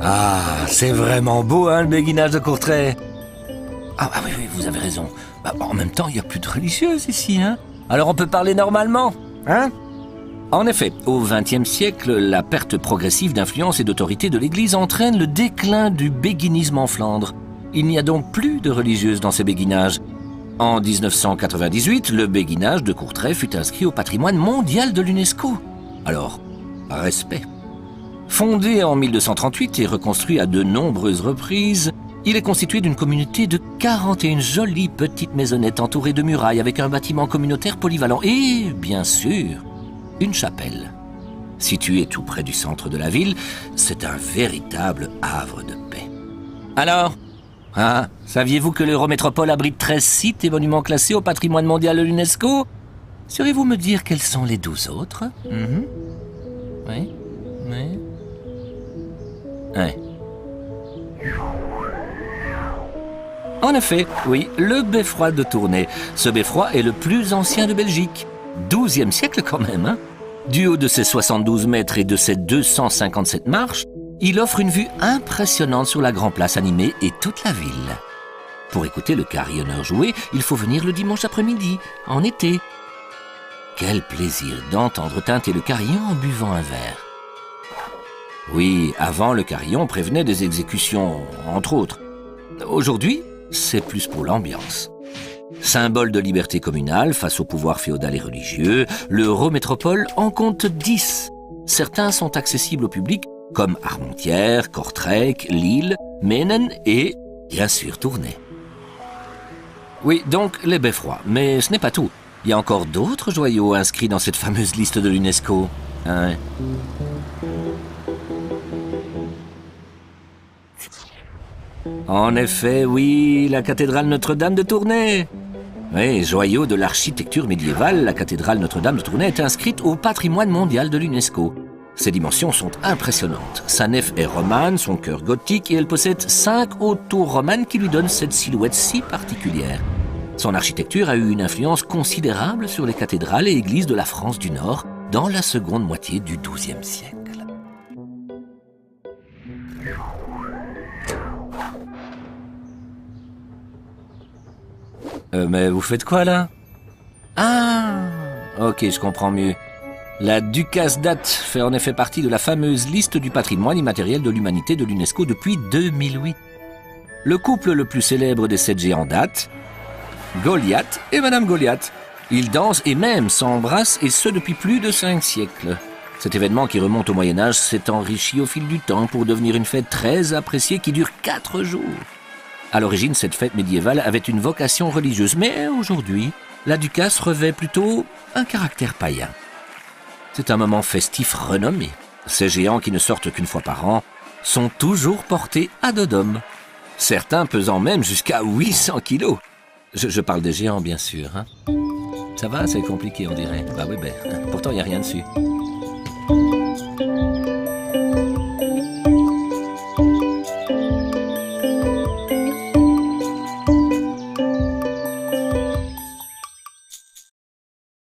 Ah, c'est vraiment beau, hein, le béguinage de Courtrai. Oui, vous avez raison. En même temps, il n'y a plus de religieuses ici, hein. Alors on peut parler normalement, hein. En effet, au XXe siècle, la perte progressive d'influence et d'autorité de l'Église entraîne le déclin du béguinisme en Flandre. Il n'y a donc plus de religieuses dans ces béguinages. En 1998, le béguinage de Courtrai fut inscrit au patrimoine mondial de l'UNESCO. Alors, respect. Fondé en 1238 et reconstruit à de nombreuses reprises, il est constitué d'une communauté de 41 jolies petites maisonnettes entourées de murailles avec un bâtiment communautaire polyvalent et, bien sûr, une chapelle. Située tout près du centre de la ville, c'est un véritable havre de paix. Alors, saviez-vous que l'Eurométropole abrite 13 sites et monuments classés au patrimoine mondial de l'UNESCO? Saurez-vous me dire quels sont les 12 autres? Oui. En effet, oui, le beffroi de Tournai. Ce beffroi est le plus ancien de Belgique. 12e siècle quand même, hein. Du haut de ses 72 mètres et de ses 257 marches, il offre une vue impressionnante sur la grande place animée et toute la ville. Pour écouter le carillonneur jouer, il faut venir le dimanche après-midi, en été. Quel plaisir d'entendre tinter le carillon en buvant un verre. Oui, avant, le carillon prévenait des exécutions, entre autres. Aujourd'hui, c'est plus pour l'ambiance. Symbole de liberté communale face au pouvoir féodal et religieux, l'Eurométropole en compte 10. Certains sont accessibles au public, comme Armentières, Kortrijk, Lille, Menen et, bien sûr, Tournai. Oui, donc les beffrois, mais ce n'est pas tout. Il y a encore d'autres joyaux inscrits dans cette fameuse liste de l'UNESCO. En effet, oui, la cathédrale Notre-Dame de Tournai. Oui, joyau de l'architecture médiévale, la cathédrale Notre-Dame de Tournai est inscrite au patrimoine mondial de l'UNESCO. Ses dimensions sont impressionnantes. Sa nef est romane, son chœur gothique et elle possède 5 hautes tours romanes qui lui donnent cette silhouette si particulière. Son architecture a eu une influence considérable sur les cathédrales et églises de la France du Nord dans la seconde moitié du XIIe siècle. Mais vous faites quoi là? Ok, je comprends mieux. La Ducasse date fait en effet partie de la fameuse liste du patrimoine immatériel de l'humanité de l'UNESCO depuis 2008. Le couple le plus célèbre des 7 géants date, Goliath et Madame Goliath. Ils dansent et même s'embrassent, et ce depuis plus de 5 siècles. Cet événement qui remonte au Moyen-Âge s'est enrichi au fil du temps pour devenir une fête très appréciée qui dure 4 jours. À l'origine, cette fête médiévale avait une vocation religieuse, mais aujourd'hui, la Ducasse revêt plutôt un caractère païen. C'est un moment festif renommé. Ces géants qui ne sortent qu'une fois par an sont toujours portés à dos d'hommes. Certains pesant même jusqu'à 800 kilos. Je parle des géants, bien sûr. Ça va, c'est compliqué, on dirait. Oui, pourtant, il n'y a rien dessus.